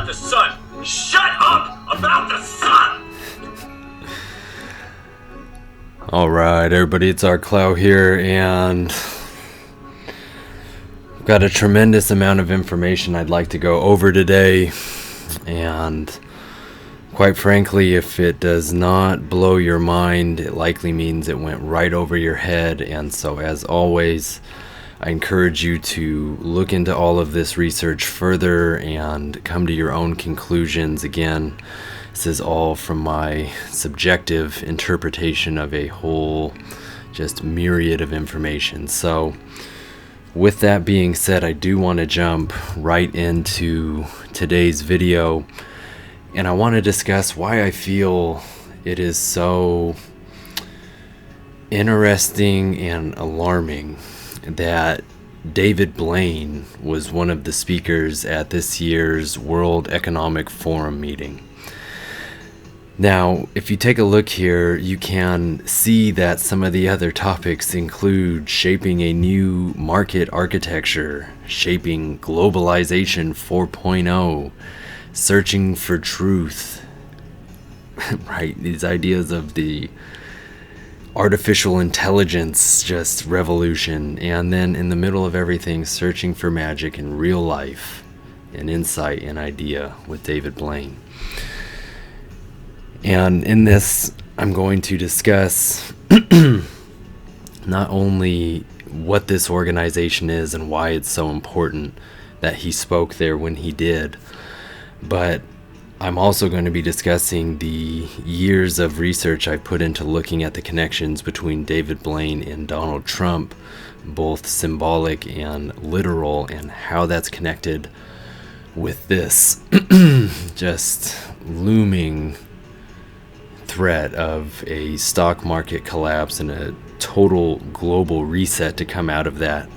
about the sun. Shut up about the sun! Alright, everybody, it's our Klaus here, and I've got a tremendous amount of information I'd like to go over today, and quite frankly, if it does not blow your mind, it likely means it went right over your head. And so, as always, I encourage you to look into all of this research further and come to your own conclusions. Again, this is all from my subjective interpretation of a whole just myriad of information. So with that being said, I do want to jump right into today's video, and I want to discuss why I feel it is so interesting and alarming that David Blaine was one of the speakers at this year's World Economic Forum meeting. Now, if you take a look here, you can see that some of the other topics include shaping a new market architecture, shaping globalization 4.0, searching for truth, right? These ideas of the artificial intelligence just revolution, and then in the middle of everything, searching for magic in real life, an insight and idea with David Blaine. And in this, I'm going to discuss not only what this organization is and why it's so important that he spoke there when he did, but I'm also going to be discussing the years of research I put into looking at the connections between David Blaine and Donald Trump, both symbolic and literal, and how that's connected with this just looming threat of a stock market collapse and a total global reset to come out of that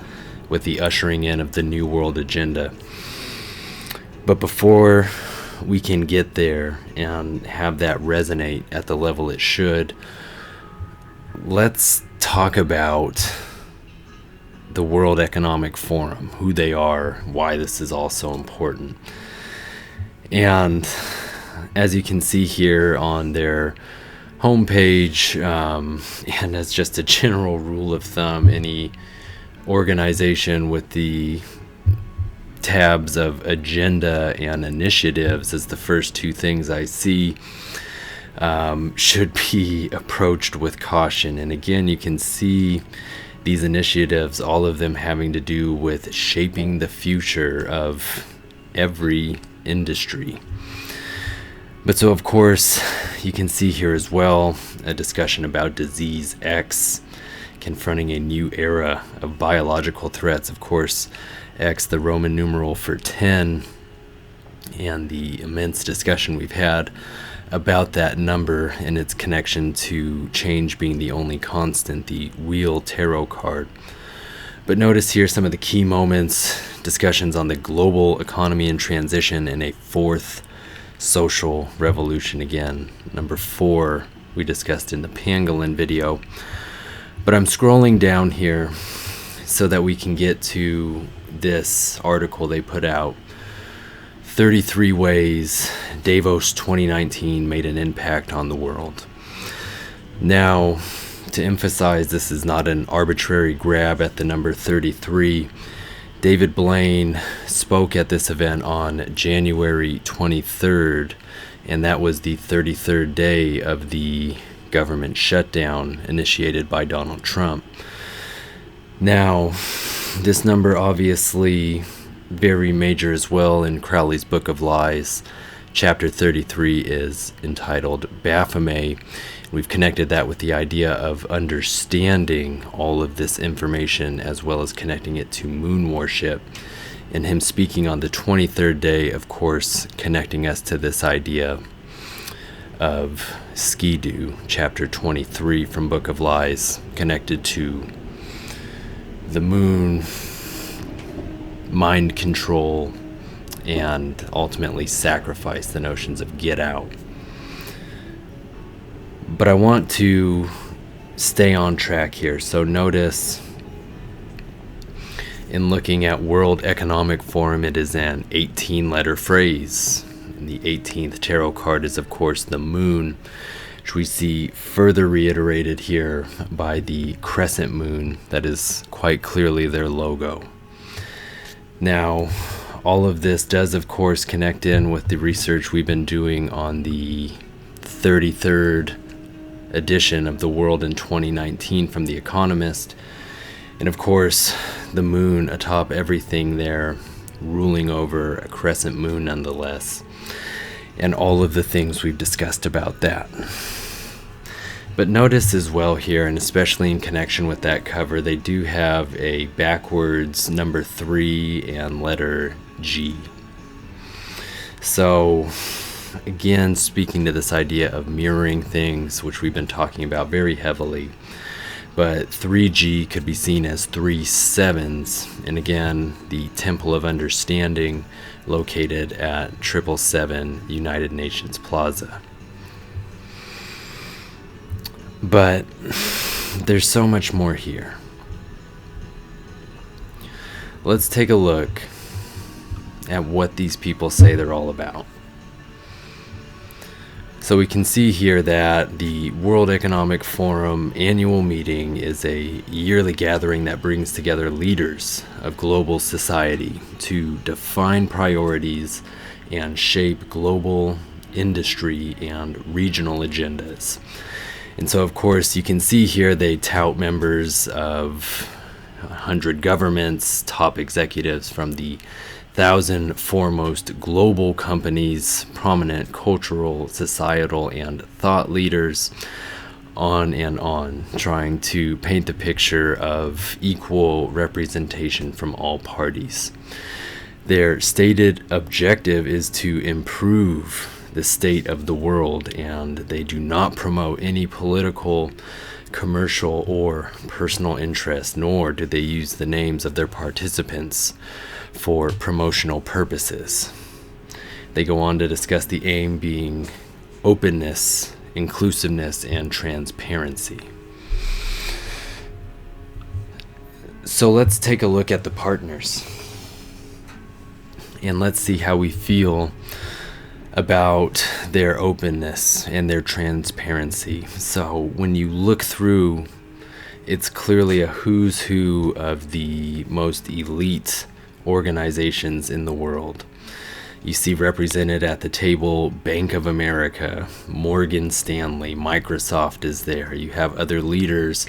with the ushering in of the New World Agenda. But before we can get there and have that resonate at the level it should, let's talk about the World Economic Forum, who they are, why this is all so important. And as you can see here on their homepage, and as just a general rule of thumb, any organization with the tabs of agenda and initiatives as the first two things I see should be approached with caution. And again, you can see these initiatives, all of them having to do with shaping the future of every industry. But so, of course, you can see here as well a discussion about Disease X, confronting a new era of biological threats. Of course, X, the Roman numeral for 10, and the immense discussion we've had about that number and its connection to change being the only constant, the Wheel Tarot card. But notice here some of the key moments, discussions on the global economy and transition, and a fourth social revolution. Again, number 4 we discussed in the pangolin video. But I'm scrolling down here so that we can get to this article they put out, 33 ways Davos 2019 made an impact on the world. Now, to emphasize, this is not an arbitrary grab at the number 33. David Blaine spoke at this event on January 23rd, and that was the 33rd day of the government shutdown initiated by Donald Trump. Now, this number obviously very major as well in Crowley's Book of Lies. Chapter 33 is entitled Baphomet. We've connected that with the idea of understanding all of this information, as well as connecting it to moon worship, and him speaking on the 23rd day, of course, connecting us to this idea of Skidoo, chapter 23 from Book of Lies, connected to the moon, mind control, and ultimately sacrifice, the notions of get out. But I want to stay on track here. So notice in looking at World Economic Forum, it is an 18-letter phrase. And the 18th tarot card is, of course, the moon, which we see further reiterated here by the crescent moon that is quite clearly their logo. Now, all of this does, of course, connect in with the research we've been doing on the 33rd edition of The World in 2019 from The Economist. And of course, the moon atop everything there, ruling over a crescent moon nonetheless. And all of the things we've discussed about that. But notice as well here, and especially in connection with that cover, they do have a backwards number 3 and letter G. So, again, speaking to this idea of mirroring things, which we've been talking about very heavily, but 3G could be seen as 3 sevens, and again, the Temple of Understanding located at 777 United Nations Plaza. But there's so much more here. Let's take a look at what these people say they're all about. So we can see here that the World Economic Forum annual meeting is a yearly gathering that brings together leaders of global society to define priorities and shape global industry and regional agendas. And so, of course, you can see here they tout members of 100 governments, top executives from the 1,000 foremost global companies, prominent cultural, societal, and thought leaders, on, trying to paint the picture of equal representation from all parties. Their stated objective is to improve the state of the world, and they do not promote any political, commercial, or personal interest, nor do they use the names of their participants for promotional purposes. They go on to discuss the aim being openness, inclusiveness, and transparency. So let's take a look at the partners, and let's see how we feel about their openness and their transparency. So when you look through, it's clearly a who's who of the most elite organizations in the world. You see represented at the table Bank of America, Morgan Stanley, Microsoft is there. You have other leaders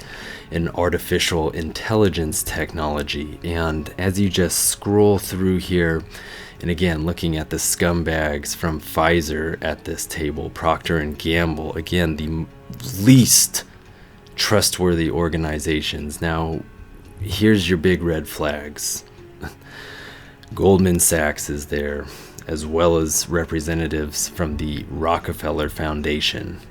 in artificial intelligence technology. And as you just scroll through here, and again, looking at the scumbags from Pfizer at this table, Procter & Gamble, again, the least trustworthy organizations. Now, here's your big red flags. Goldman Sachs is there, as well as representatives from the Rockefeller Foundation.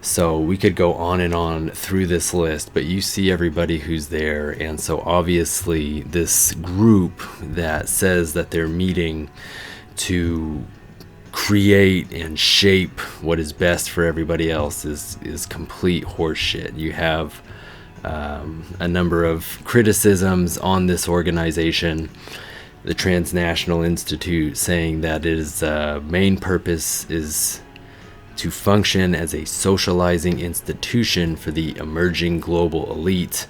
So we could go on and on through this list, but you see everybody who's there. And so obviously this group that says that they're meeting to create and shape what is best for everybody else is complete horseshit. You have a number of criticisms on this organization. The Transnational Institute saying that its main purpose is to function as a socializing institution for the emerging global elite,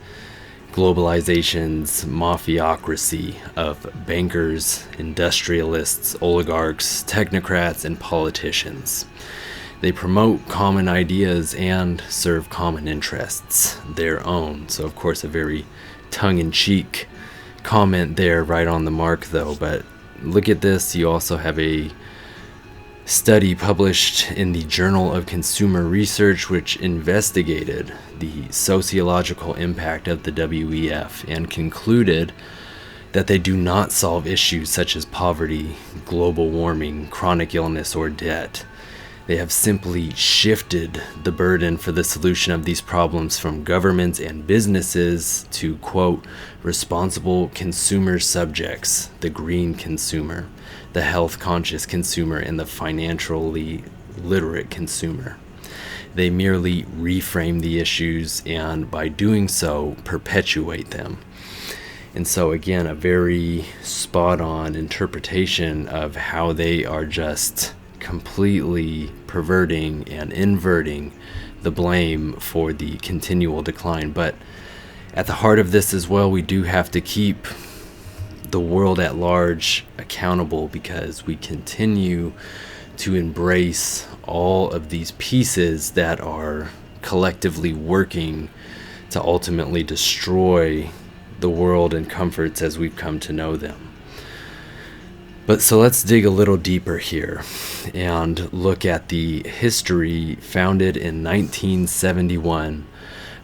globalization's mafiocracy of bankers, industrialists, oligarchs, technocrats, and politicians. They promote common ideas and serve common interests, their own. So, of course, a very tongue-in-cheek comment there, right on the mark, though. But look at this. You also have a study published in the Journal of Consumer Research, which investigated the sociological impact of the WEF and concluded that they do not solve issues such as poverty, global warming, chronic illness, or debt. They have simply shifted the burden for the solution of these problems from governments and businesses to, quote, responsible consumer subjects, the green consumer, the health-conscious consumer, and the financially literate consumer. They merely reframe the issues and, by doing so, perpetuate them. And so, again, a very spot-on interpretation of how they are just completely perverting and inverting the blame for the continual decline. But at the heart of this as well, we do have to keep the world at large accountable, because we continue to embrace all of these pieces that are collectively working to ultimately destroy the world and comforts as we've come to know them. But so let's dig a little deeper here and look at the history founded in 1971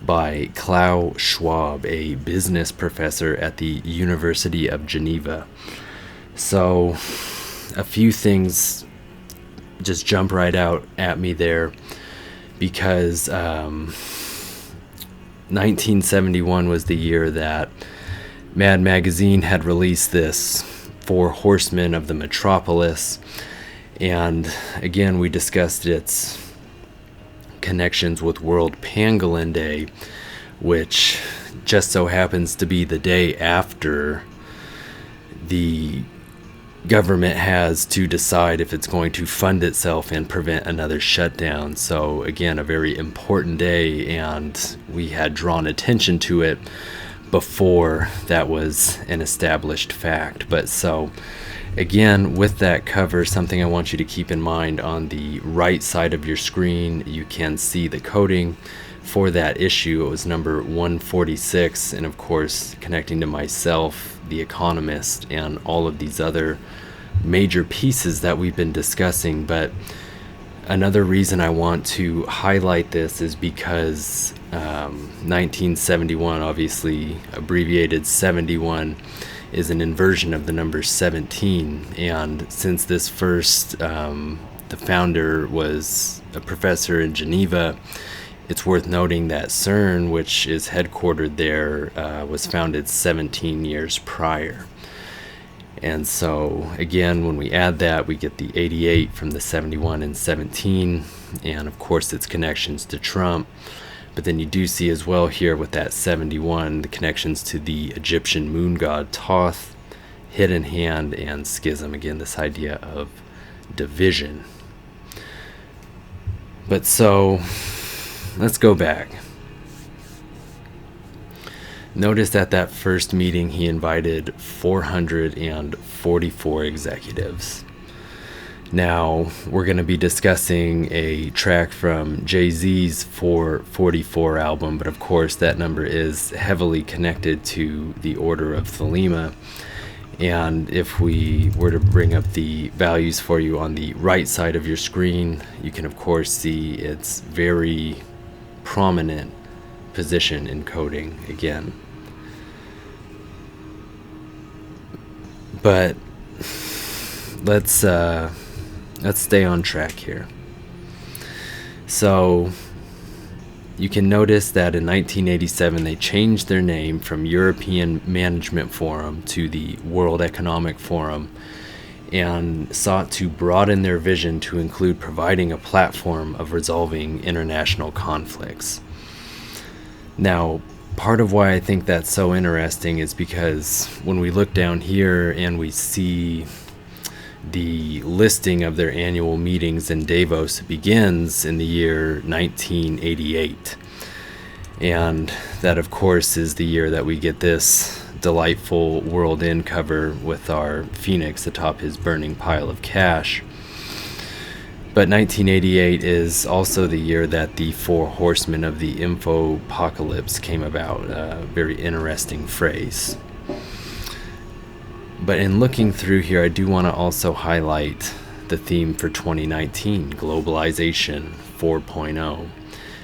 by Klaus Schwab, a business professor at the University of Geneva. So a few things just jump right out at me there, because 1971 was the year that Mad Magazine had released this Four Horsemen of the Metropolis, and again we discussed its connections with World Pangolin Day, which just so happens to be the day after the government has to decide if it's going to fund itself and prevent another shutdown. So again, a very important day, and we had drawn attention to it before that was an established fact. But so again, with that cover, something I want you to keep in mind: on the right side of your screen you can see the coding for that issue. It was number 146, and of course connecting to myself, The Economist, and all of these other major pieces that we've been discussing. But another reason I want to highlight this is because 1971, obviously abbreviated 71, is an inversion of the number 17. And since this first, the founder was a professor in Geneva, it's worth noting that CERN, which is headquartered there, was founded 17 years prior. And so again, when we add that, we get the 88 from the 71 and 17, and of course its connections to Trump. But then you do see as well here with that 71 the connections to the Egyptian moon god Thoth, Hidden Hand, and Schism. Again, this idea of division. But so let's go back. Notice at that first meeting he invited 444 executives. Now we're going to be discussing a track from Jay-Z's 444 album, but of course that number is heavily connected to the Order of Thelema. And if we were to bring up the values for you on the right side of your screen, you can of course see its very prominent position in coding again. But let's stay on track here. So you can notice that in 1987 they changed their name from European Management Forum to the World Economic Forum, and sought to broaden their vision to include providing a platform of resolving international conflicts. Now, part of why I think that's so interesting is because when we look down here and we see the listing of their annual meetings in Davos, begins in the year 1988. And that, of course, is the year that we get this delightful World End cover with our phoenix atop his burning pile of cash. But 1988 is also the year that the Four Horsemen of the Infopocalypse came about, a very interesting phrase. But in looking through here, I do want to also highlight the theme for 2019, Globalization 4.0,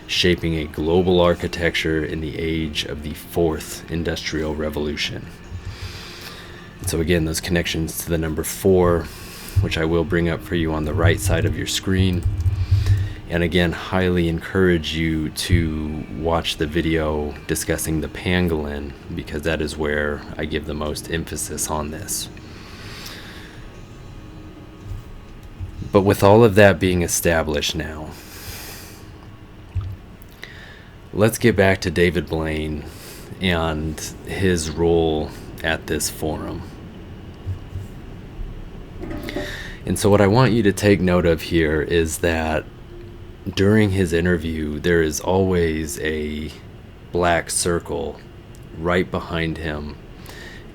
shaping a global architecture in the age of the Fourth Industrial Revolution. So again, those connections to the number 4, which I will bring up for you on the right side of your screen. And again, highly encourage you to watch the video discussing the pangolin, because that is where I give the most emphasis on this. But with all of that being established now, let's get back to David Blaine and his role at this forum. And so what I want you to take note of here is that during his interview, there is always a black circle right behind him,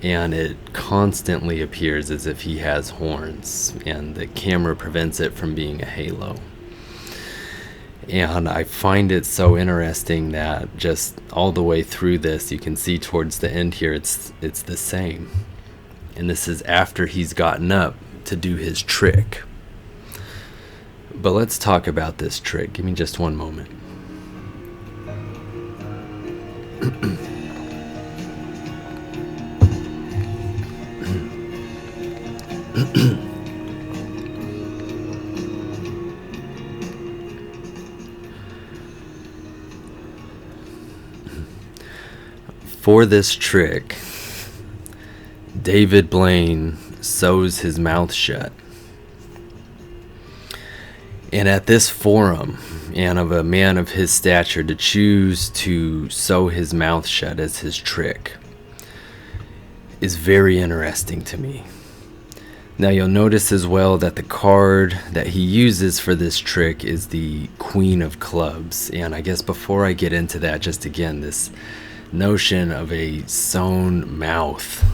and it constantly appears as if he has horns, and the camera prevents it from being a halo. And I find it so interesting that just all the way through this, you can see towards the end here, it's the same. And this is after he's gotten up to do his trick. But let's talk about this trick. Give me just one moment. For this trick, David Blaine sews his mouth shut. And at this forum, and of a man of his stature to choose to sew his mouth shut as his trick is very interesting to me. Now you'll notice as well that the card that he uses for this trick is the Queen of Clubs. And I guess before I get into that, just again, this notion of a sewn mouth,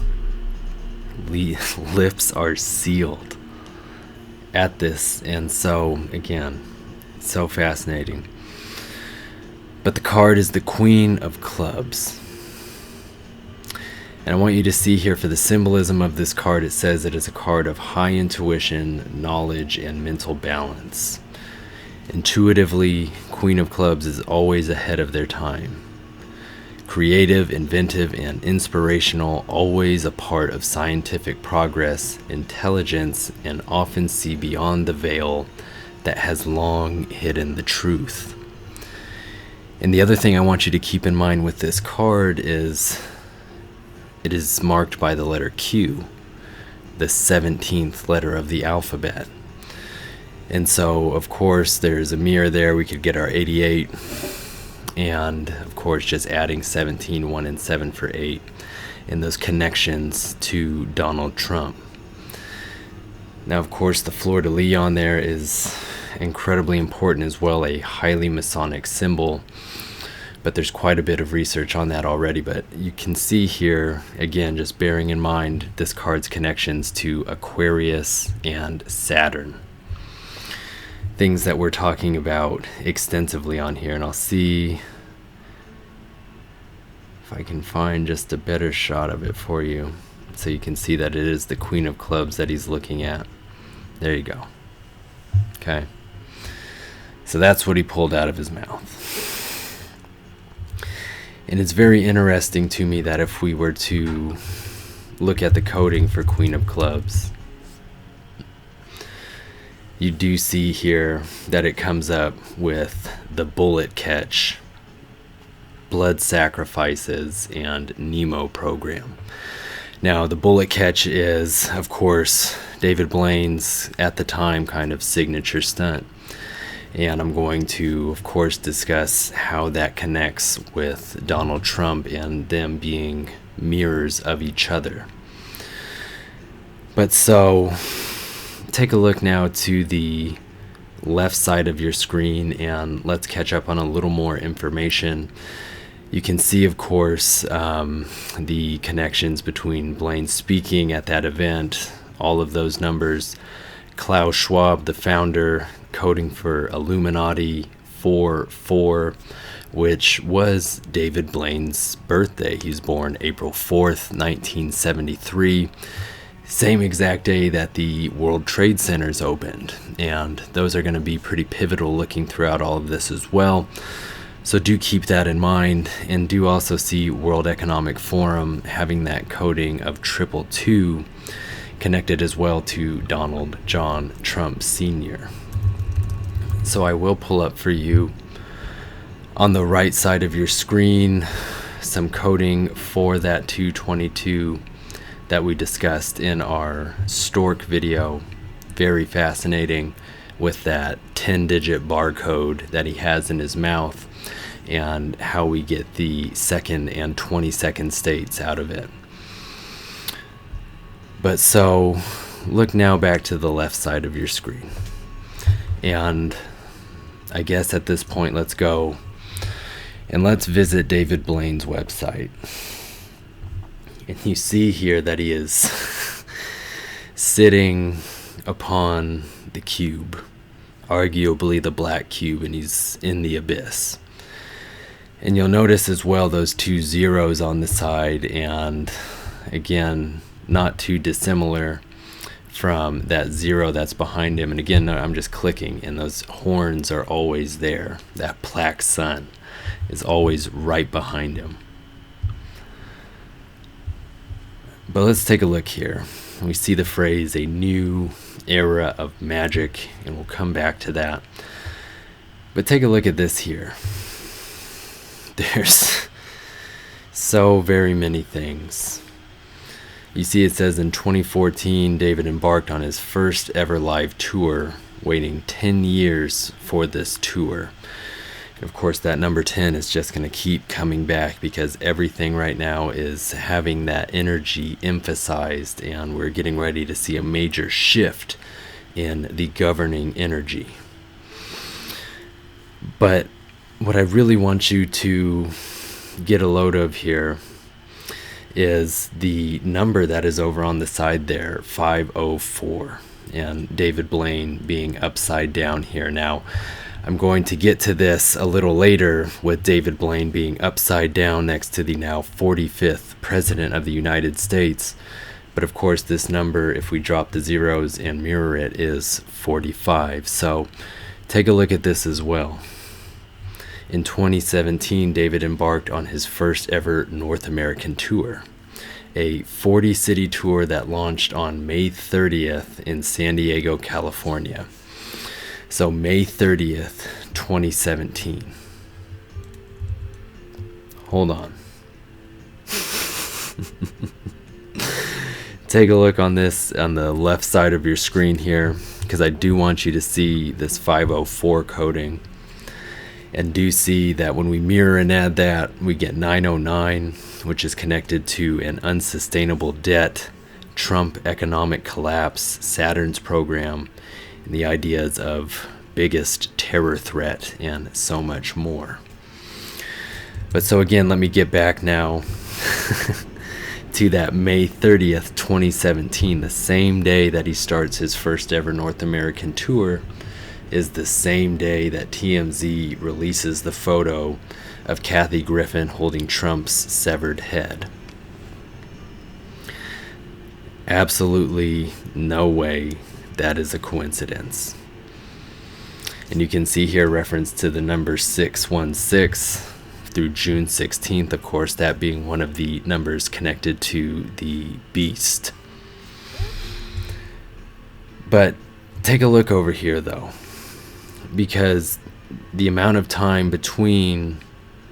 lips are sealed at this, and so again, so fascinating. But the card is the Queen of Clubs, and I want you to see here for the symbolism of this card, it says it is a card of high intuition, knowledge, and mental balance. Intuitively, Queen of Clubs is always ahead of their time. Creative, inventive, and inspirational, always a part of scientific progress, intelligence, and often see beyond the veil that has long hidden the truth. And the other thing I want you to keep in mind with this card is it is marked by the letter Q, the 17th letter of the alphabet. And so, of course, there's a mirror there. We could get our 88. And of course, just adding 17, 1, and 7 for 8, and those connections to Donald Trump. Now, of course, the fleur-de-lis on there is incredibly important as well, a highly Masonic symbol. But there's quite a bit of research on that already. But you can see here, again, just bearing in mind this card's connections to Aquarius and Saturn. Things that we're talking about extensively on here, and I'll see if I can find just a better shot of it for you so you can see that it is the Queen of Clubs that he's looking at. There you go. Okay, so that's what he pulled out of his mouth. And it's very interesting to me that if we were to look at the coding for Queen of Clubs, you do see here that it comes up with the bullet catch, blood sacrifices, and Nemo program. Now, the bullet catch is, of course, David Blaine's, at the time, kind of signature stunt. And I'm going to, of course, discuss how that connects with Donald Trump and them being mirrors of each other. But so, take a look now to the left side of your screen, and let's catch up on a little more information. You can see, of course, the connections between Blaine speaking at that event, all of those numbers. Klaus Schwab, the founder, coding for Illuminati 44, which was David Blaine's birthday. He's born April 4th, 1973. Same exact day that the World Trade Centers opened, and those are going to be pretty pivotal looking throughout all of this as well. So do keep that in mind, and do also see World Economic Forum having that coding of 222 connected as well to Donald John Trump Sr. So I will pull up for you on the right side of your screen some coding for that 222 that we discussed in our stork video. Very fascinating with that 10-digit barcode that he has in his mouth and how we get the second and 22nd states out of it. But so look now back to the left side of your screen. And I guess at this point, let's go and let's visit David Blaine's website. And you see here that he is sitting upon the cube, arguably the black cube, and he's in the abyss. And you'll notice as well those two zeros on the side, and again, not too dissimilar from that zero that's behind him. And again, I'm just clicking, and those horns are always there. That black sun is always right behind him. But let's take a look here. We see the phrase, a new era of magic, and we'll come back to that. But take a look at this here. There's so very many things. You see it says in 2014, David embarked on his first ever live tour, waiting 10 years for this tour. Of course, that number 10 is just going to keep coming back because everything right now is having that energy emphasized, and we're getting ready to see a major shift in the governing energy. But what I really want you to get a load of here is the number that is over on the side there, 504, and David Blaine being upside down here. Now, I'm going to get to this a little later with David Blaine being upside down next to the now 45th President of the United States. But of course, this number, if we drop the zeros and mirror it, is 45. So take a look at this as well. In 2017, David embarked on his first ever North American tour, a 40-city tour that launched on May 30th in San Diego, California. So May 30th, 2017. Hold on. Take a look on this on the left side of your screen here, because I do want you to see this 504 coding. And do see that when we mirror and add that, we get 909, which is connected to an unsustainable debt, Trump economic collapse, Saturn's program, and the ideas of biggest terror threat, and so much more. But so again, let me get back now to that May 30th, 2017, the same day that he starts his first ever North American tour, is the same day that TMZ releases the photo of Kathy Griffin holding Trump's severed head. Absolutely no way that is a coincidence. And you can see here reference to the number 616 through June 16th, of course, that being one of the numbers connected to the beast. But take a look over here, though, because the amount of time between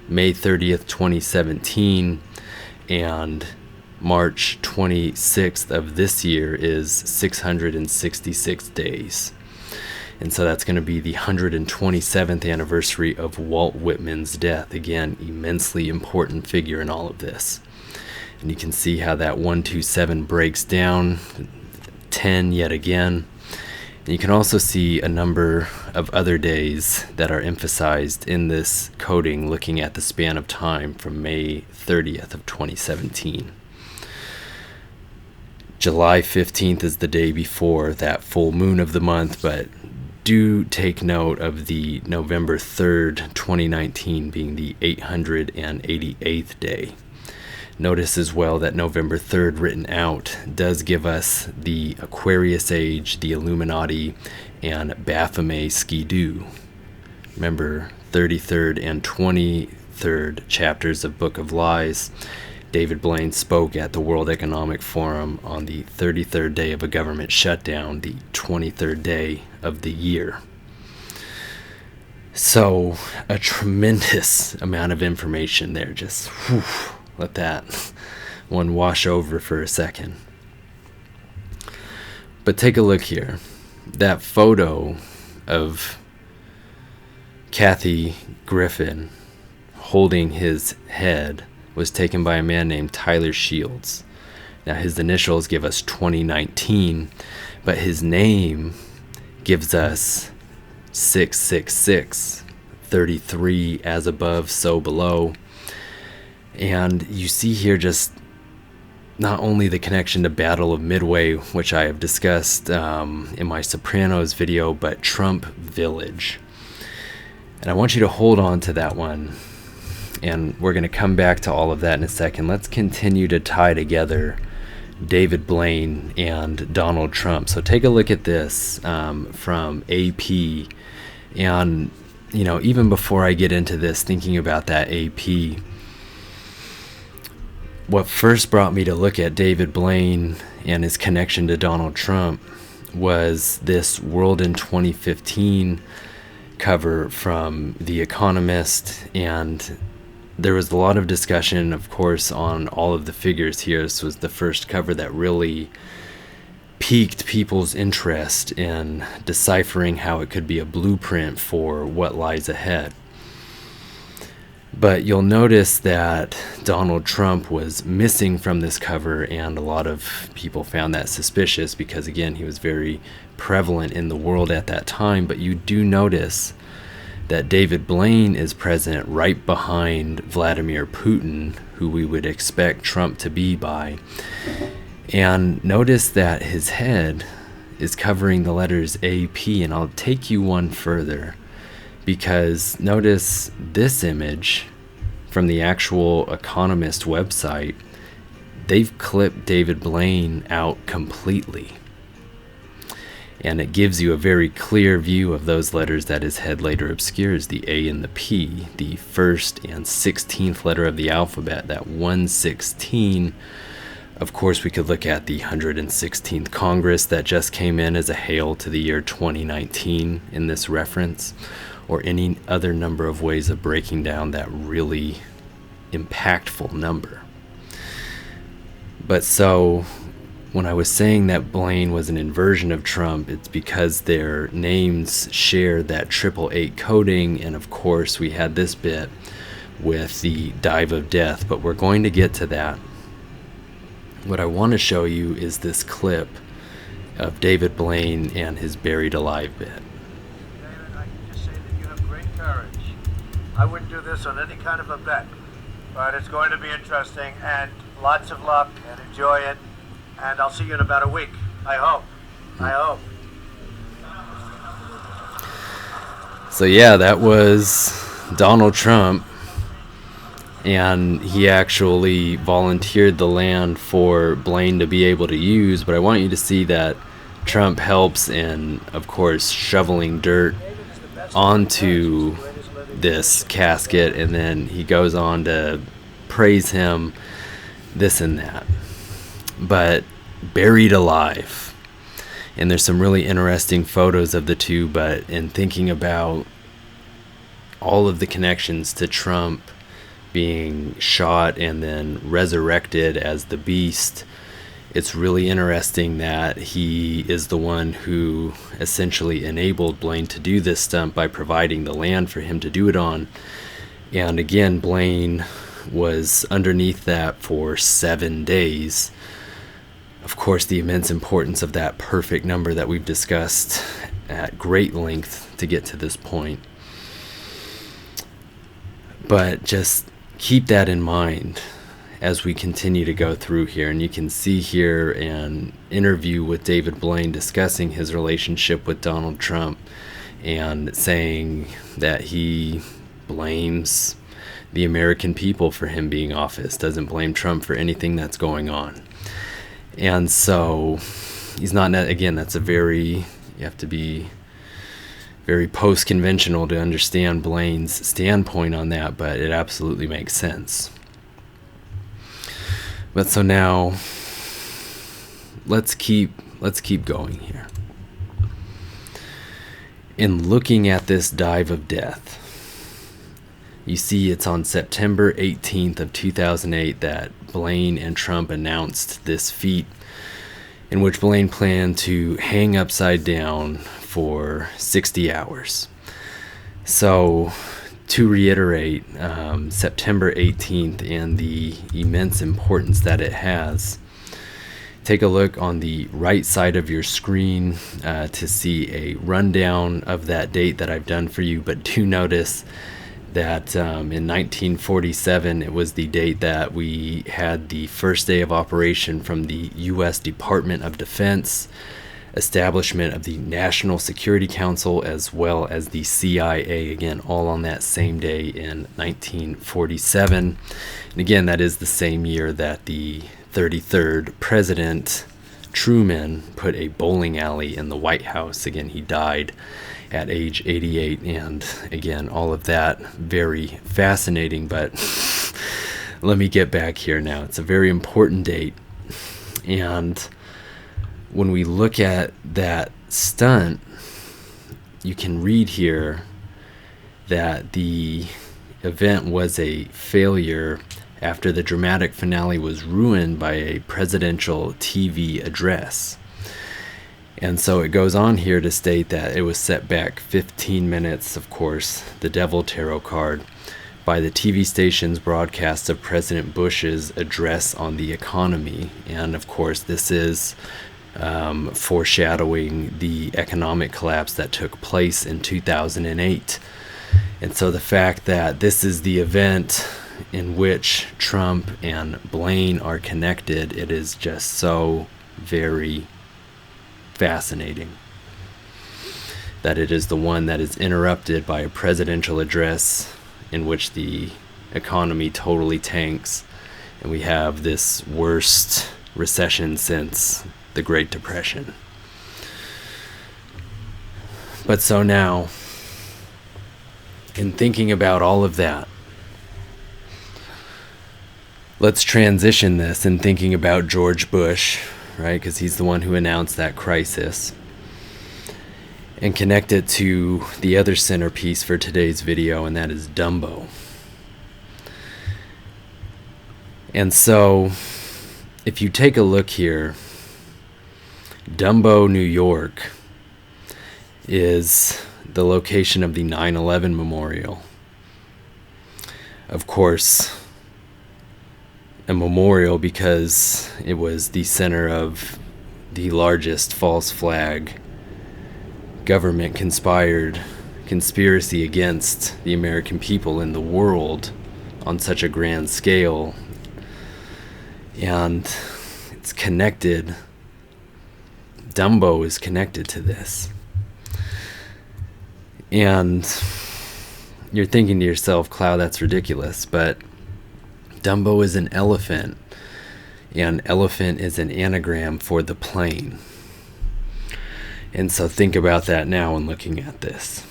May 30th, 2017 and March 26th of this year is 666 days. And so that's going to be the 127th anniversary of Walt Whitman's death. Again, immensely important figure in all of this. And you can see how that 127 breaks down, 10 yet again. And you can also see a number of other days that are emphasized in this coding, looking at the span of time from May 30th of 2017. July 15th is the day before that full moon of the month, but do take note of the November 3rd, 2019 being the 888th day. Notice as well that November 3rd written out does give us the Aquarius Age, the Illuminati, and Baphomet Skidoo. Remember, 33rd and 23rd chapters of Book of Lies. David Blaine spoke at the World Economic Forum on the 33rd day of a government shutdown, the 23rd day of the year. So, a tremendous amount of information there. Just let that one wash over for a second. But take a look here. That photo of Kathy Griffin holding his head was taken by a man named Tyler Shields. Now his initials give us 2019, but his name gives us 666, 33 as above, so below. And you see here just not only the connection to Battle of Midway, which I have discussed in my Sopranos video, but Trump Village. And I want you to hold on to that one. And we're going to come back to all of that in a second. Let's continue to tie together David Blaine and Donald Trump. So take a look at this from AP. And, you know, even before I get into this, thinking about that AP, what first brought me to look at David Blaine and his connection to Donald Trump was this World in 2015 cover from The Economist. And there was a lot of discussion, of course, on all of the figures here. This was the first cover that really piqued people's interest in deciphering how it could be a blueprint for what lies ahead. But you'll notice that Donald Trump was missing from this cover, and a lot of people found that suspicious because, again, he was very prevalent in the world at that time. But you do notice that David Blaine is present right behind Vladimir Putin, who we would expect Trump to be by. And notice that his head is covering the letters AP, and I'll take you one further, because notice this image from the actual Economist website. They've clipped David Blaine out completely. And it gives you a very clear view of those letters that his head later obscures, the A and the P, the first and 16th letter of the alphabet, that 116. Of course, we could look at the 116th Congress that just came in as a hail to the year 2019 in this reference, or any other number of ways of breaking down that really impactful number. But so, when I was saying that Blaine was an inversion of Trump, it's because their names share that 888 coding, and of course we had this bit with the dive of death, but we're going to get to that. What I want to show you is this clip of David Blaine and his buried alive bit. David, I can just say that you have great courage. I wouldn't do this on any kind of a bet, but it's going to be interesting, and lots of luck, and enjoy it. And I'll see you in about a week. I hope. I hope. So yeah, that was Donald Trump, and he actually volunteered the land for Blaine to be able to use. But I want you to see that Trump helps in, of course, shoveling dirt onto this casket, and then he goes on to praise him, this and that. But buried alive. And there's some really interesting photos of the two, but in thinking about all of the connections to Trump being shot and then resurrected as the beast, it's really interesting that he is the one who essentially enabled Blaine to do this stunt by providing the land for him to do it on. And again, Blaine was underneath that for 7 days. Of course, the immense importance of that perfect number that we've discussed at great length to get to this point. But just keep that in mind as we continue to go through here. And you can see here an interview with David Blaine discussing his relationship with Donald Trump and saying that he blames the American people for him being office, doesn't blame Trump for anything that's going on. And so he's not, again, that's a very, you have to be very post-conventional to understand Blaine's standpoint on that, but it absolutely makes sense. But so now let's keep going here. In looking at this dive of death, you see it's on September 18th of 2008 that Blaine and Trump announced this feat in which Blaine planned to hang upside down for 60 hours. So, to reiterate, September 18th and the immense importance that it has, take a look on the right side of your screen to see a rundown of that date that I've done for you, but do notice that in 1947 it was the date that we had the first day of operation from the U.S. Department of Defense, establishment of the National Security Council, as well as the CIA, again all on that same day in 1947. And again, that is the same year that the 33rd President Truman put a bowling alley in the White House. Again, he died at age 88, and again, all of that very fascinating. But let me get back here now. It's a very important date, and when we look at that stunt, you can read here that the event was a failure after the dramatic finale was ruined by a presidential TV address. And so it goes on here to state that it was set back 15 minutes, of course, the Devil Tarot card, by the TV station's broadcast of President Bush's address on the economy. And of course, this is foreshadowing the economic collapse that took place in 2008. And so the fact that this is the event in which Trump and Blaine are connected, it is just so very fascinating that it is the one that is interrupted by a presidential address in which the economy totally tanks, and we have this worst recession since the Great Depression. But so now, in thinking about all of that, let's transition this in thinking about George Bush, right? Because he's the one who announced that crisis, and connect it to the other centerpiece for today's video, and that is Dumbo. And so, if you take a look here, Dumbo, New York is the location of the 9/11 memorial. Of course, a memorial because it was the center of the largest false flag government conspiracy against the American people in the world on such a grand scale. And it's connected. Dumbo is connected to this. And you're thinking to yourself, Klaus, that's ridiculous, but Dumbo is an elephant, and elephant is an anagram for the plane. And so think about that now when looking at this.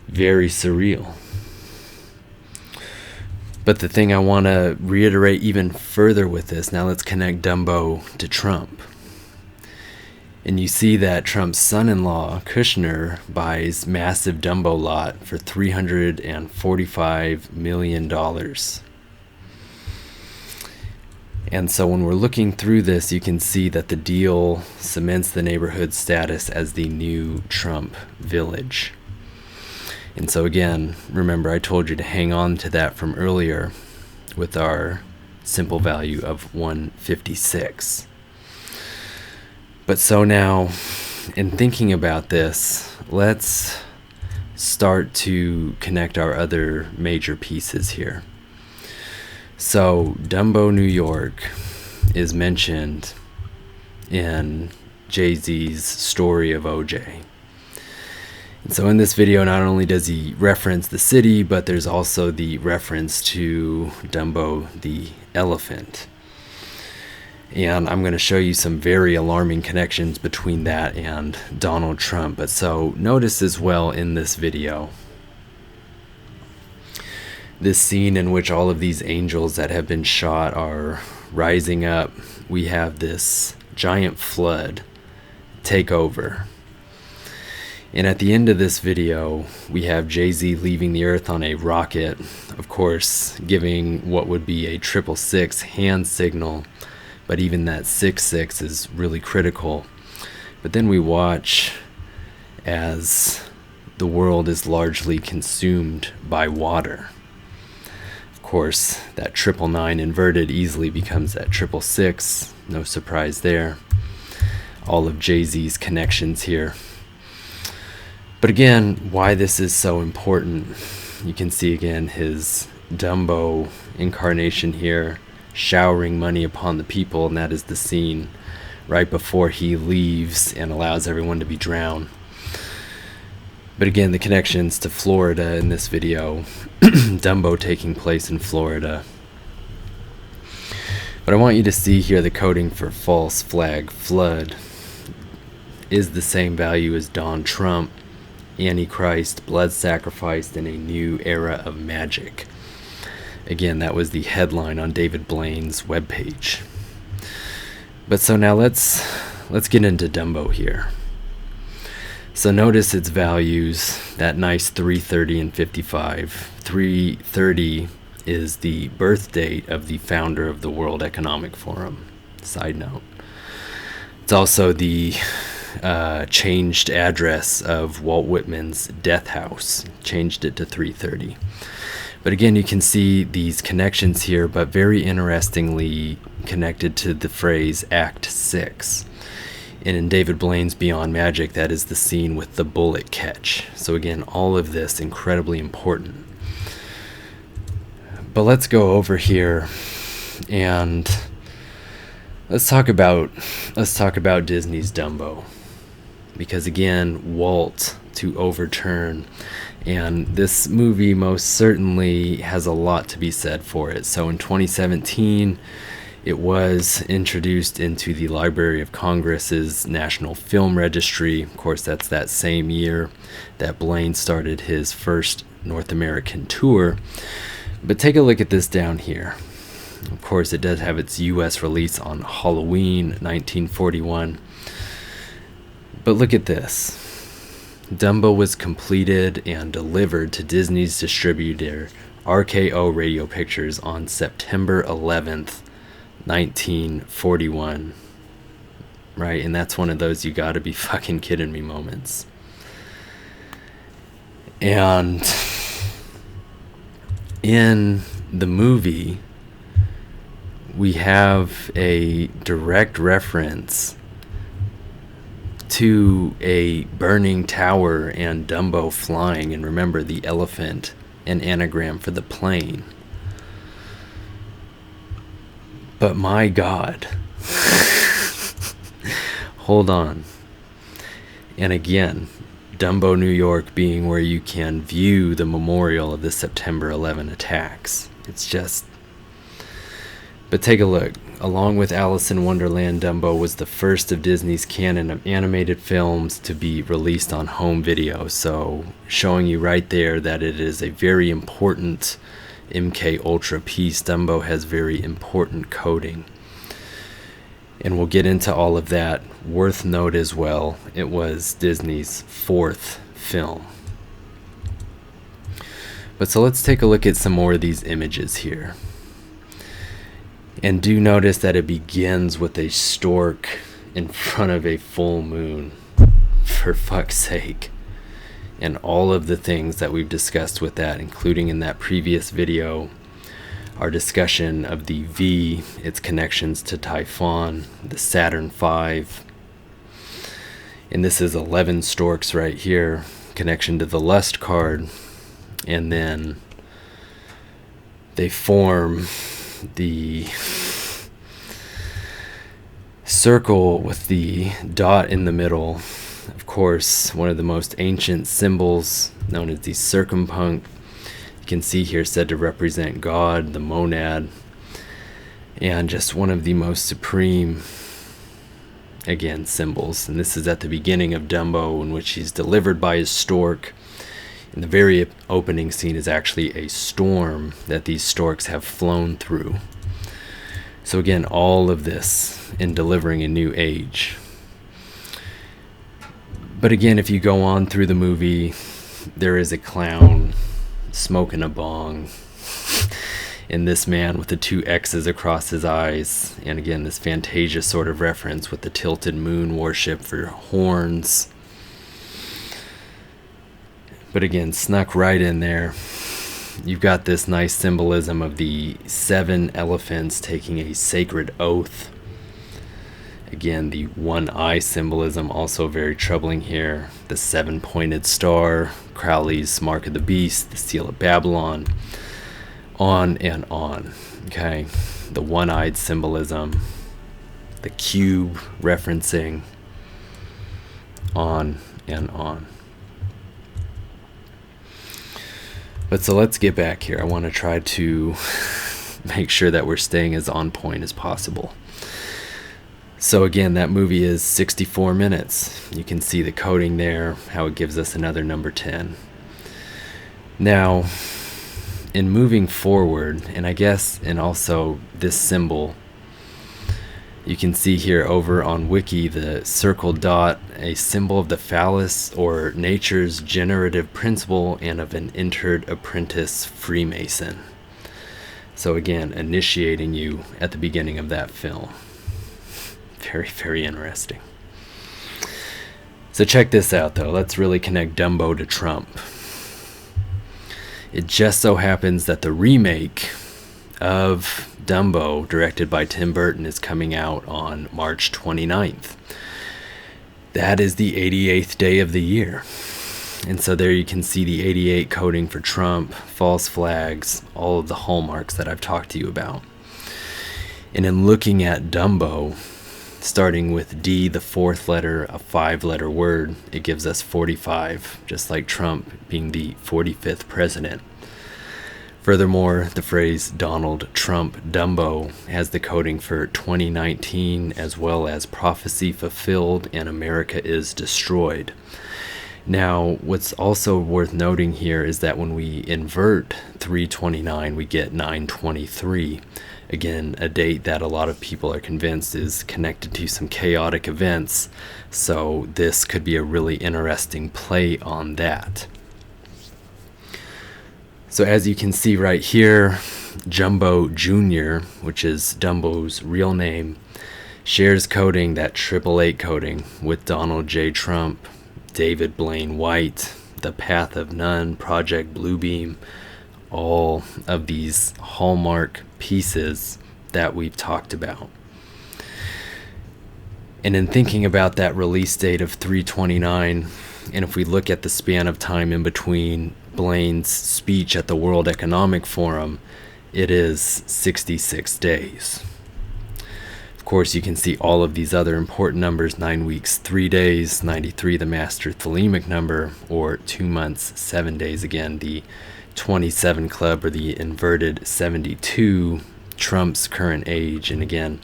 Very surreal. But the thing I want to reiterate even further with this, now let's connect Dumbo to Trump. And you see that Trump's son-in-law, Kushner, buys massive Dumbo lot for $345 million. And so when we're looking through this, you can see that the deal cements the neighborhood's status as the new Trump village. And so again, remember I told you to hang on to that from earlier with our simple value of 156. But so now, in thinking about this, let's start to connect our other major pieces here. So, Dumbo, New York is mentioned in Jay-Z's story of OJ. And so in this video, not only does he reference the city, but there's also the reference to Dumbo the elephant. And I'm going to show you some very alarming connections between that and Donald Trump. But so notice as well in this video, this scene in which all of these angels that have been shot are rising up. We have this giant flood take over. And at the end of this video, we have Jay-Z leaving the earth on a rocket, of course, giving what would be a 666 hand signal. But even that 66 is really critical. But then we watch as the world is largely consumed by water. Of course, that 999 inverted easily becomes that 666. No surprise there. All of Jay-Z's connections here. But again, why this is so important, you can see again his Dumbo incarnation here, showering money upon the people, and that is the scene right before he leaves and allows everyone to be drowned. But again, the connections to Florida in this video, Dumbo taking place in Florida. But I want you to see here the coding for false flag flood is the same value as Don Trump, Antichrist, blood sacrificed in a new era of magic. Again, that was the headline on David Blaine's webpage. But so now let's get into Dumbo here. So notice its values, that nice 330 and 55. 330 is the birth date of the founder of the World Economic Forum. Side note. It's also the changed address of Walt Whitman's death house. Changed it to 330. But again, you can see these connections here, but very interestingly connected to the phrase Act 6. And in David Blaine's Beyond Magic, that is the scene with the bullet catch. So again, all of this incredibly important. But let's go over here and let's talk about Disney's Dumbo. Because again, Walt to overturn, and this movie most certainly has a lot to be said for it. So in 2017, it was introduced into the Library of Congress's National Film Registry. Of course, that's that same year that Blaine started his first North American tour. But take a look at this down here. Of course, it does have its US release on Halloween 1941. But look at this. Dumbo was completed and delivered to Disney's distributor, RKO Radio Pictures, on September 11th, 1941. Right? And that's one of those you gotta be fucking kidding me moments. And in the movie, we have a direct reference to a burning tower and Dumbo flying, and remember the elephant, an anagram for the plane. But my God, hold on. And again, Dumbo, New York being where you can view the memorial of the September 11 attacks. It's just, but take a look. Along with Alice in Wonderland, Dumbo was the first of Disney's canon of animated films to be released on home video. So showing you right there that it is a very important MK Ultra piece. Dumbo has very important coding. And we'll get into all of that. Worth note as well, it was Disney's fourth film. But so let's take a look at some more of these images here. And do notice that it begins with a stork in front of a full moon. For fuck's sake. And all of the things that we've discussed with that, including in that previous video, our discussion of the V, its connections to Typhon, the Saturn V. And this is 11 storks right here, connection to the Lust card. And then they form the circle with the dot in the middle. Of course, one of the most ancient symbols, known as the circumpunct. You can see here said to represent God, the monad, and just one of the most supreme, again, symbols. And this is at the beginning of Dumbo, in which he's delivered by his stork. And the very opening scene is actually a storm that these storks have flown through. So again, all of this in delivering a new age. But again, if you go on through the movie, there is a clown smoking a bong, and this man with the two X's across his eyes, and again this Fantasia sort of reference with the tilted moon worship for horns. But again, snuck right in there. you've got this nice symbolism of the 7 elephants taking a sacred oath. Again, the one eye symbolism also very troubling here. The 7-pointed star, Crowley's Mark of the Beast, the Seal of Babylon, on and on. Okay, the one-eyed symbolism, the cube referencing, on and on. But so let's get back here. I want to try to make sure that we're staying as on point as possible. So again, that movie is 64 minutes. You can see the coding there, how it gives us another number 10. Now, in moving forward, and I guess, and also this symbol, you can see here over on Wiki the circle dot, a symbol of the phallus or nature's generative principle and of an entered apprentice Freemason. So again, initiating you at the beginning of that film. Very, very interesting. So check this out though. Let's really connect Dumbo to Trump. It just so happens that the remake of Dumbo, directed by Tim Burton, is coming out on March 29th. That is the 88th day of the year. And so there you can see the 88 coding for Trump, false flags, all of the hallmarks that I've talked to you about. And in looking at Dumbo, starting with D, the 4th letter, a 5-letter word, it gives us 45, just like Trump being the 45th president. Furthermore, the phrase Donald Trump Dumbo has the coding for 2019 as well as prophecy fulfilled and America is destroyed. Now, what's also worth noting here is that when we invert 329, we get 923. Again, a date that a lot of people are convinced is connected to some chaotic events, so this could be a really interesting play on that. So as you can see right here, Jumbo Jr., which is Dumbo's real name, shares coding, that 888 coding, with Donald J. Trump, David Blaine White, The Path of None, Project Bluebeam, all of these hallmark pieces that we've talked about. And in thinking about that release date of 3/29, and if we look at the span of time in between Blaine's speech at the World Economic Forum, it is 66 days. Of course, you can see all of these other important numbers: 9 weeks, 3 days, 93, the master thelemic number, or 2 months, 7 days, again, the 27 club, or the inverted 72, Trump's current age, and again,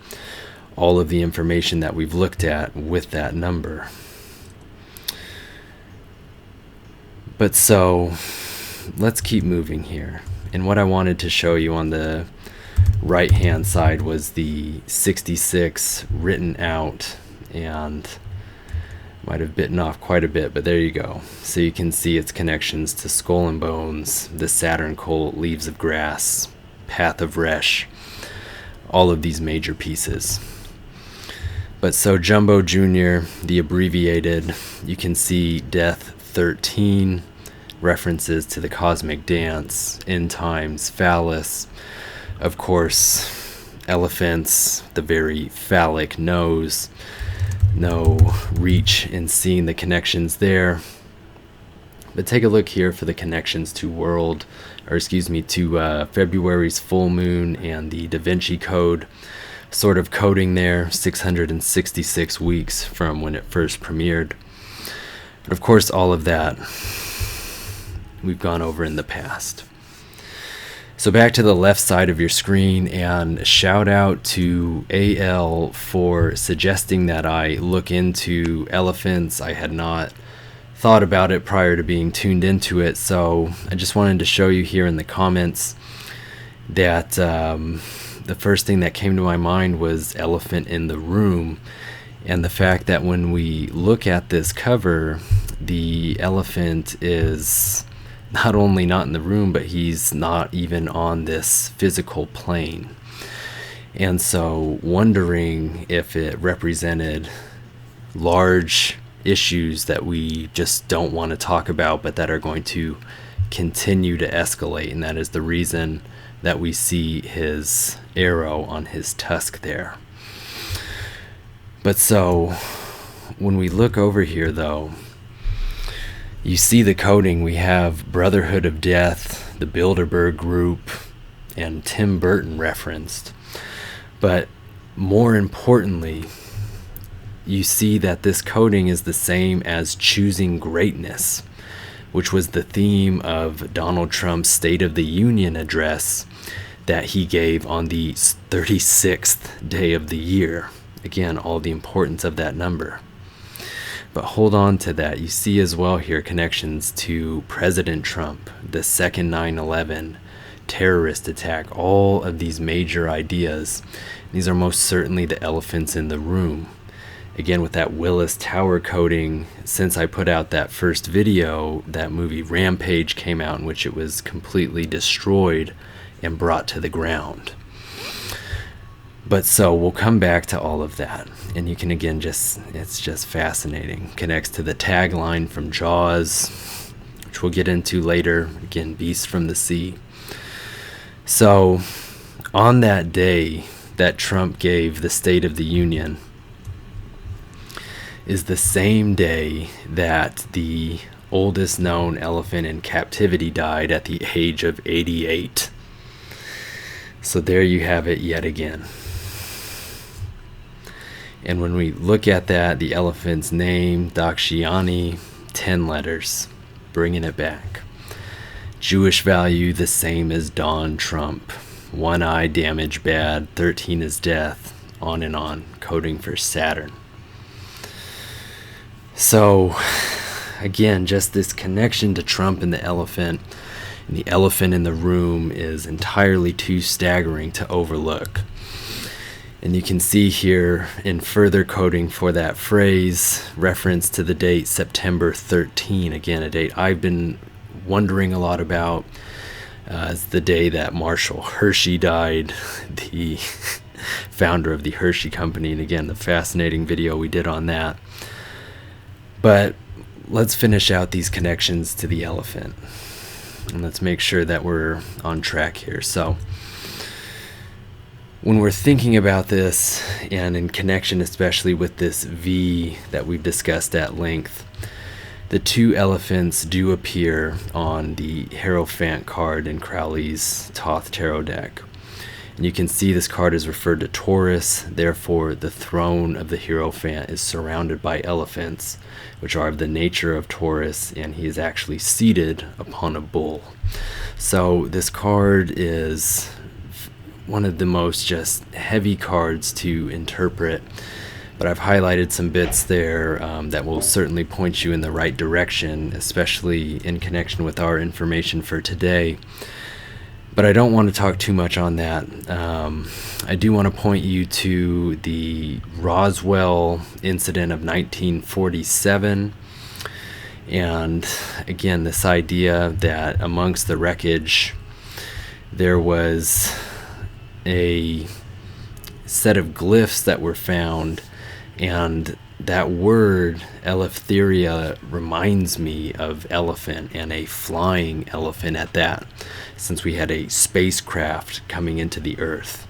all of the information that we've looked at with that number. But so, let's keep moving here. And what I wanted to show you on the right hand side was the 66 written out, and might have bitten off quite a bit, but there you go. So you can see its connections to Skull and Bones, the Saturn Cult, Leaves of Grass, Path of Resh, all of these major pieces. But so Jumbo Jr., the abbreviated, you can see Death 13, references to the cosmic dance, end times, phallus, of course, elephants, the very phallic nose, no reach in seeing the connections there. But take a look here for the connections to February's full moon and the Da Vinci Code, sort of coding there, 666 weeks from when it first premiered. But of course, all of that we've gone over in the past. So back to the left side of your screen, and shout out to AL for suggesting that I look into elephants. I had not thought about it prior to being tuned into it, so I just wanted to show you here in the comments that the first thing that came to my mind was Elephant in the Room, and the fact that when we look at this cover, the elephant is not only not in the room, but he's not even on this physical plane. And so wondering if it represented large issues that we just don't want to talk about, but that are going to continue to escalate, and that is the reason that we see his arrow on his tusk there. But so, when we look over here though, you see the coding. We have Brotherhood of Death, the Bilderberg Group, and Tim Burton referenced. But more importantly, you see that this coding is the same as choosing greatness, which was the theme of Donald Trump's State of the Union address that he gave on the 36th day of the year. Again, all the importance of that number. But hold on to that. You see as well here connections to President Trump, the second 9/11, terrorist attack, all of these major ideas. These are most certainly the elephants in the room. Again, with that Willis Tower coding, since I put out that first video, that movie Rampage came out, in which it was completely destroyed and brought to the ground. But so we'll come back to all of that, and you can again it's just fascinating. Connects to the tagline from Jaws, which we'll get into later. Again, Beast from the Sea. So on that day that Trump gave the State of the Union is the same day that the oldest known elephant in captivity died at the age of 88. So there you have it yet again. And when we look at that, the elephant's name, Dakshiani, 10 letters, bringing it back. Jewish value, the same as Don Trump. One eye, damage bad, 13 is death, on and on, coding for Saturn. So, again, just this connection to Trump and the elephant in the room is entirely too staggering to overlook. And you can see here in further coding for that phrase, reference to the date September 13, again, a date I've been wondering a lot about, as the day that Marshall Hershey died, the founder of the Hershey Company, and again, the fascinating video we did on that. But let's finish out these connections to the elephant, and let's make sure that we're on track here. So, when we're thinking about this, and in connection especially with this V that we've discussed at length, the two elephants do appear on the Hierophant card in Crowley's Thoth Tarot deck. And you can see this card is referred to Taurus, therefore the throne of the Hierophant is surrounded by elephants, which are of the nature of Taurus, and he is actually seated upon a bull. So this card is one of the most just heavy cards to interpret, but I've highlighted some bits there that will certainly point you in the right direction, especially in connection with our information for today. But I don't want to talk too much on that. I do want to point you to the Roswell incident of 1947, and again, this idea that amongst the wreckage there was a set of glyphs that were found, and that word Eleftheria reminds me of elephant, and a flying elephant at that, since we had a spacecraft coming into the earth.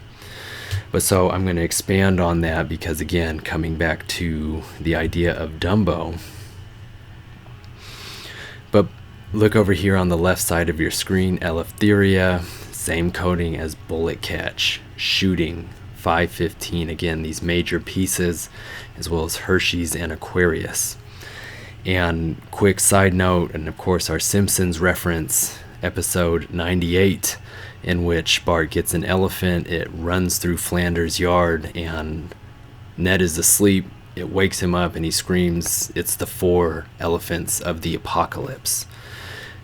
But so I'm going to expand on that, because again, coming back to the idea of Dumbo. But look over here on the left side of your screen, Eleftheria, same coding as bullet catch, shooting, 515. Again, these major pieces, as well as Hershey's and Aquarius. And quick side note, and of course our Simpsons reference, episode 98, in which Bart gets an elephant, it runs through Flanders' yard, and Ned is asleep, it wakes him up, and he screams, it's the 4 elephants of the apocalypse.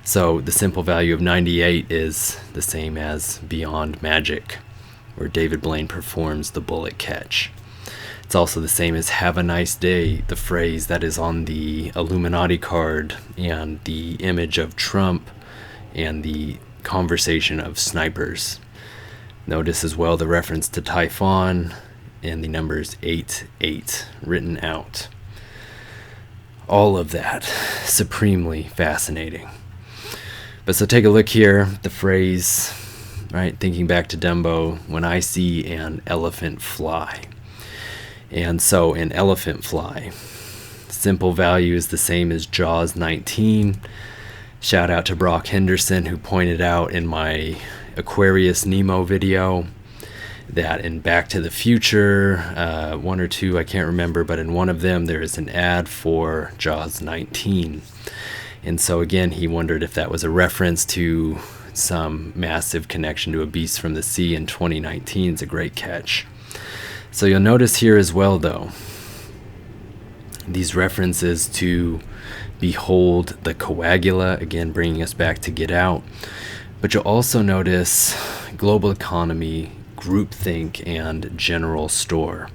So the simple value of 98 is the same as Beyond Magic, where David Blaine performs the bullet catch. It's also the same as Have a Nice Day, the phrase that is on the Illuminati card, and the image of Trump, and the conversation of snipers. Notice as well the reference to Typhon and the numbers 88 written out. All of that supremely fascinating. But so take a look here, the phrase, right, thinking back to Dumbo, when I see an elephant fly. And so an elephant fly, simple value is the same as Jaws 19. Shout out to Brock Henderson, who pointed out in my Aquarius Nemo video that in Back to the Future, one or two, I can't remember, but in one of them there is an ad for Jaws 19. And so again, he wondered if that was a reference to some massive connection to a beast from the sea in 2019. It's a great catch. So you'll notice here as well, though, these references to Behold the Coagula, again bringing us back to Get Out. But you'll also notice global economy, groupthink, and general store.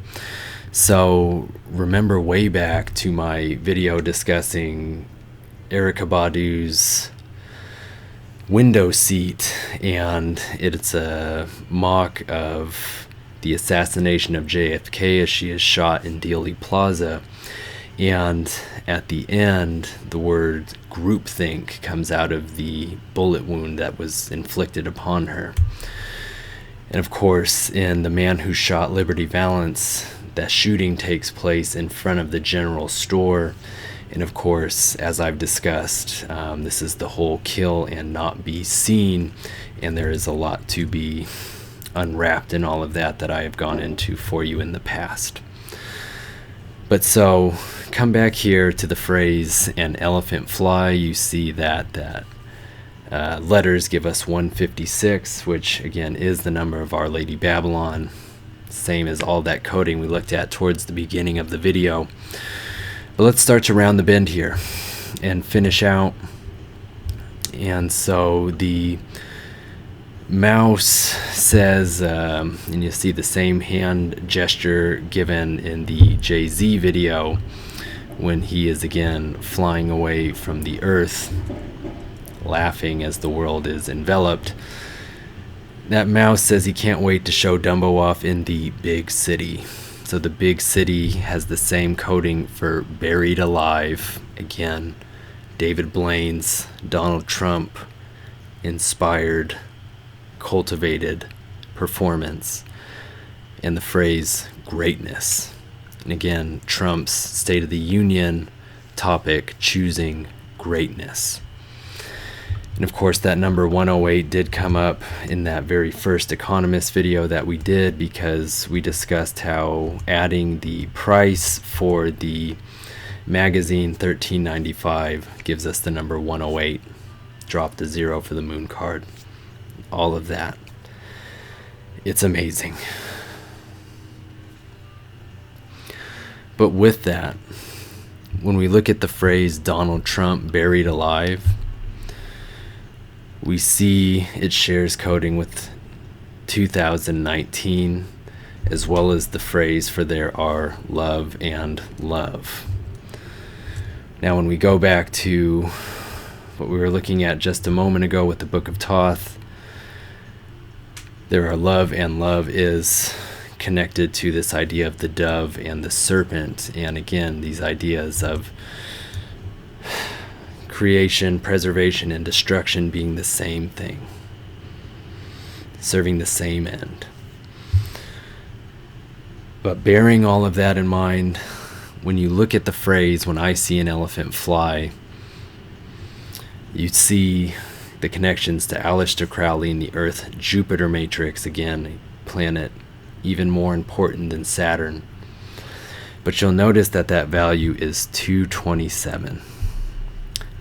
So remember way back to my video discussing Erykah Badu's window seat, and it's a mock of the assassination of JFK as she is shot in Dealey Plaza. And at the end, the word groupthink comes out of the bullet wound that was inflicted upon her. And of course, in The Man Who Shot Liberty Valance, that shooting takes place in front of the general store. And of course, as I've discussed, this is the whole kill and not be seen. And there is a lot to be unwrapped in all of that I have gone into for you in the past. But so, come back here to the phrase, an elephant fly. You see that letters give us 156, which again is the number of Our Lady Babylon. Same as all that coding we looked at towards the beginning of the video. But let's start to round the bend here and finish out. And so the mouse says, and you see the same hand gesture given in the Jay-Z video when he is again flying away from the earth, laughing as the world is enveloped. That mouse says he can't wait to show Dumbo off in the big city. So the big city has the same coding for Buried Alive. Again, David Blaine's Donald Trump inspired, cultivated performance, and the phrase greatness. And again, Trump's State of the Union topic, choosing greatness. And of course, that number 108 did come up in that very first Economist video that we did, because we discussed how adding the price for the magazine $13.95 gives us the number 108. Drop the 0 for the moon card. All of that. It's amazing. But with that, when we look at the phrase Donald Trump buried alive, we see it shares coding with 2019, as well as the phrase for there are love and love. Now when we go back to what we were looking at just a moment ago with the Book of Thoth, there are love, and love is connected to this idea of the dove and the serpent, and again these ideas of creation, preservation, and destruction being the same thing, serving the same end. But bearing all of that in mind, when you look at the phrase, when I see an elephant fly, you see the connections to Aleister Crowley and the Earth-Jupiter matrix, again, a planet even more important than Saturn. But you'll notice that that value is 227.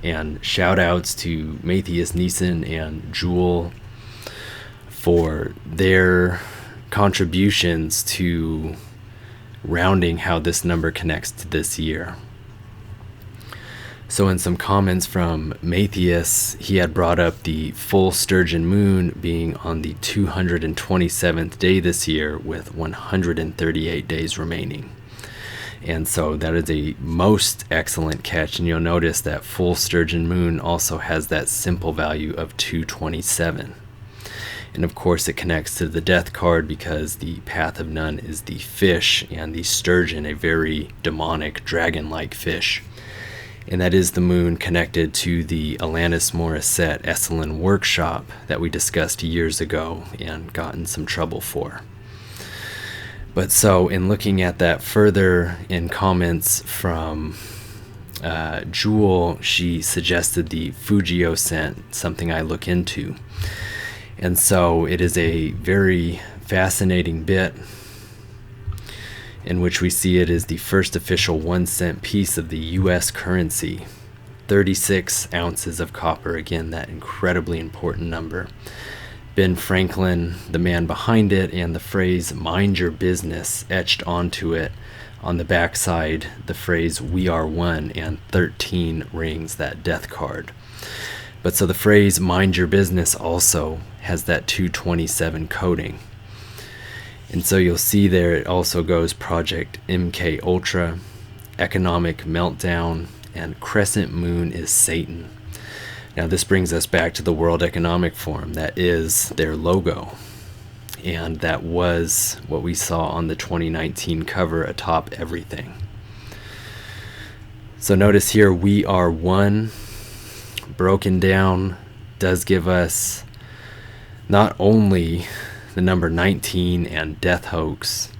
And shout outs to Matthias Neeson and Jewel for their contributions to rounding how this number connects to this year. So in some comments from Matthias, he had brought up the full sturgeon moon being on the 227th day this year with 138 days remaining. And so that is a most excellent catch, and you'll notice that full sturgeon moon also has that simple value of 227. And of course it connects to the death card because the Path of None is the fish, and the sturgeon a very demonic dragon-like fish. And that is the moon connected to the Alanis Morissette Esalen workshop that we discussed years ago and got in some trouble for. But so in looking at that further in comments from Jewel, she suggested the Fujio scent, something I look into. And so it is a very fascinating bit in which we see it as the first official 1 cent piece of the US currency. 36 ounces of copper, again, that incredibly important number. Ben Franklin, the man behind it, and the phrase "mind your business" etched onto it. On the backside, the phrase "we are one" and 13 rings, that death card. But so the phrase "mind your business" also has that 227 coding. And so you'll see there it also goes Project MK Ultra, Economic Meltdown, and Crescent Moon is Satan. Now this brings us back to the World Economic Forum. That is their logo. And that was what we saw on the 2019 cover atop everything. So notice here, we are one, broken down, does give us not only the number 19 and death hoax,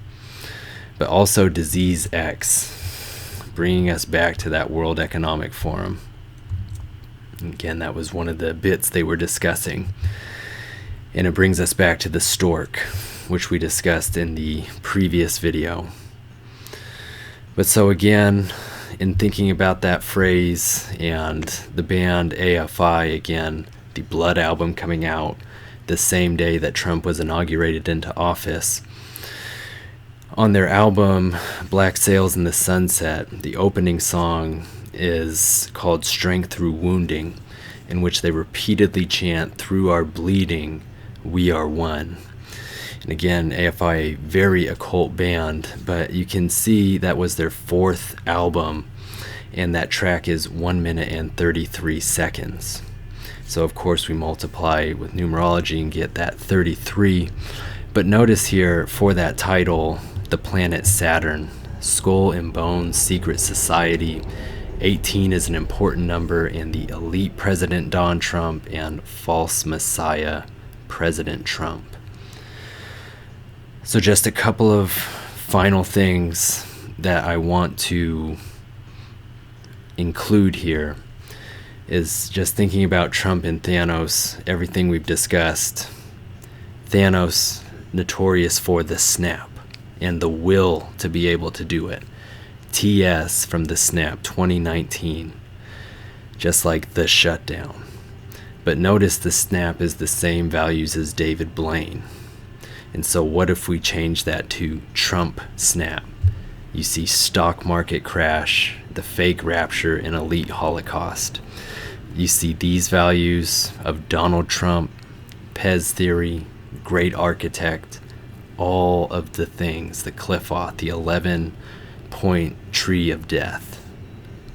but also disease X, bringing us back to that World Economic Forum. Again, that was one of the bits they were discussing. And it brings us back to the stork, which we discussed in the previous video. But so again, in thinking about that phrase and the band AFI, again, the Blood album coming out the same day that Trump was inaugurated into office. On their album, Black Sails in the Sunset, the opening song is called Strength Through Wounding, in which they repeatedly chant, "Through our bleeding, we are one." And again, AFI, a very occult band, but you can see that was their 4th album, and that track is 1 minute and 33 seconds. So of course we multiply with numerology and get that 33. But notice here for that title, the planet Saturn, Skull and Bones Secret Society. 18 is an important number in the elite President Donald Trump and false messiah President Trump. So just a couple of final things that I want to include here is just thinking about Trump and Thanos, everything we've discussed. Thanos, notorious for the snap and the will to be able to do it. TS from the snap 2019, just like the shutdown. But notice the snap is the same values as David Blaine. And so what if we change that to Trump snap? You see stock market crash, the fake rapture, and elite holocaust. You see these values of Donald Trump, Pez theory, great architect, all of the things, the Cliffoth, the 11-point tree of death.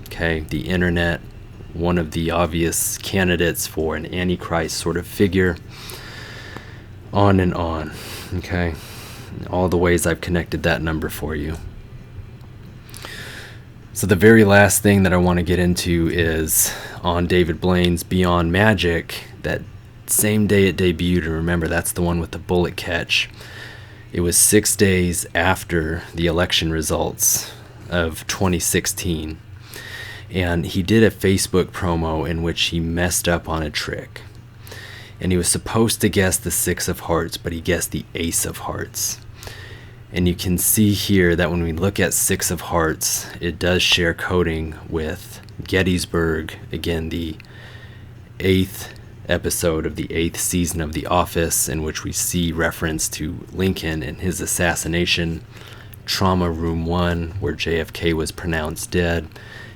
Okay, the internet, one of the obvious candidates for an antichrist sort of figure, on and on. Okay, all the ways I've connected that number for you. So the very last thing that I want to get into is on David Blaine's Beyond Magic, that same day it debuted, and remember that's the one with the bullet catch. It was 6 days after the election results of 2016, and he did a Facebook promo in which he messed up on a trick. And he was supposed to guess the 6 of hearts, but he guessed the ace of hearts. And you can see here that when we look at 6 of hearts, it does share coding with Gettysburg, again the 8th episode of the 8th season of The Office, in which we see reference to Lincoln and his assassination. Trauma Room 1, where JFK was pronounced dead.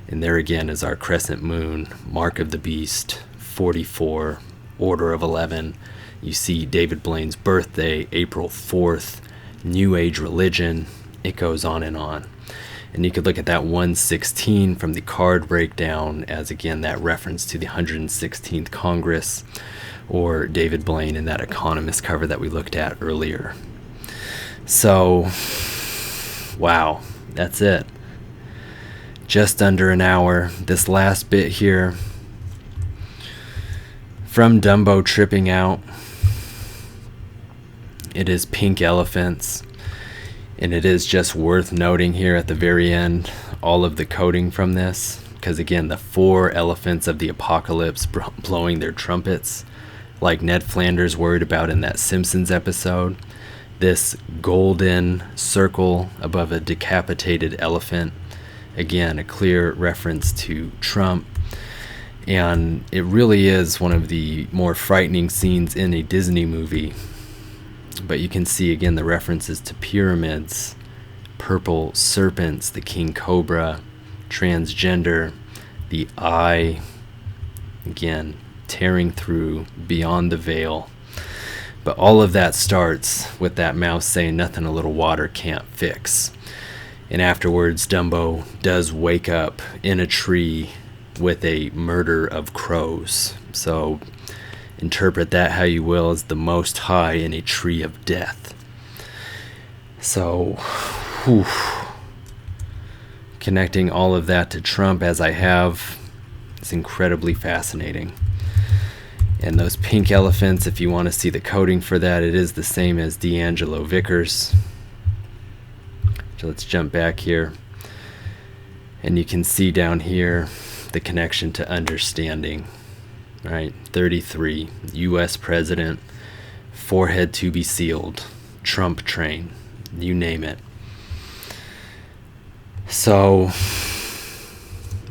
And there again is our crescent moon, Mark of the Beast, 44, Order of 11. You see David Blaine's birthday, April 4th, New Age religion. It goes on and on. And you could look at that 116 from the card breakdown as, again, that reference to the 116th Congress, or David Blaine in that Economist cover that we looked at earlier. So, wow, that's it. just under an hour. This last bit here, from Dumbo tripping out, it is pink elephants, and it is just worth noting here at the very end all of the coding from this, because again, the 4 elephants of the apocalypse blowing their trumpets like Ned Flanders worried about in that Simpsons episode. This golden circle above a decapitated elephant, again, a clear reference to Trump. And it really is one of the more frightening scenes in a Disney movie. But you can see again the references to pyramids, purple serpents, the king cobra, transgender, the eye, again, tearing through beyond the veil. But all of that starts with that mouse saying nothing a little water can't fix. And afterwards, Dumbo does wake up in a tree with a murder of crows. So interpret that how you will, as the Most High in a tree of death. So, whew, connecting all of that to Trump as I have is incredibly fascinating. And those pink elephants, if you want to see the coding for that, it is the same as D'Angelo Vickers. So let's jump back here. And you can see down here the connection to understanding. Right, 33, U.S. President, forehead to be sealed, Trump train, you name it. So,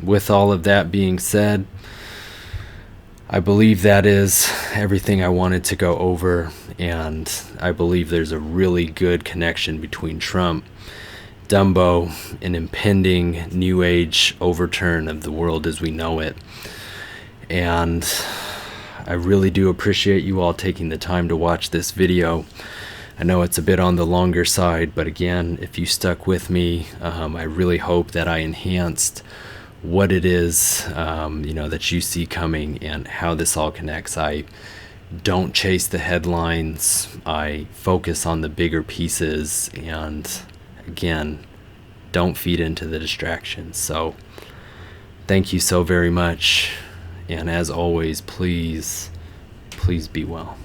with all of that being said, I believe that is everything I wanted to go over, and I believe there's a really good connection between Trump, Dumbo, an impending New Age overturn of the world as we know it. And I really do appreciate you all taking the time to watch this video. I know it's a bit on the longer side, but again, if you stuck with me, I really hope that I enhanced what it is, that you see coming and how this all connects. I don't chase the headlines. I focus on the bigger pieces, and again, don't feed into the distractions. So thank you so very much. And as always, please be well.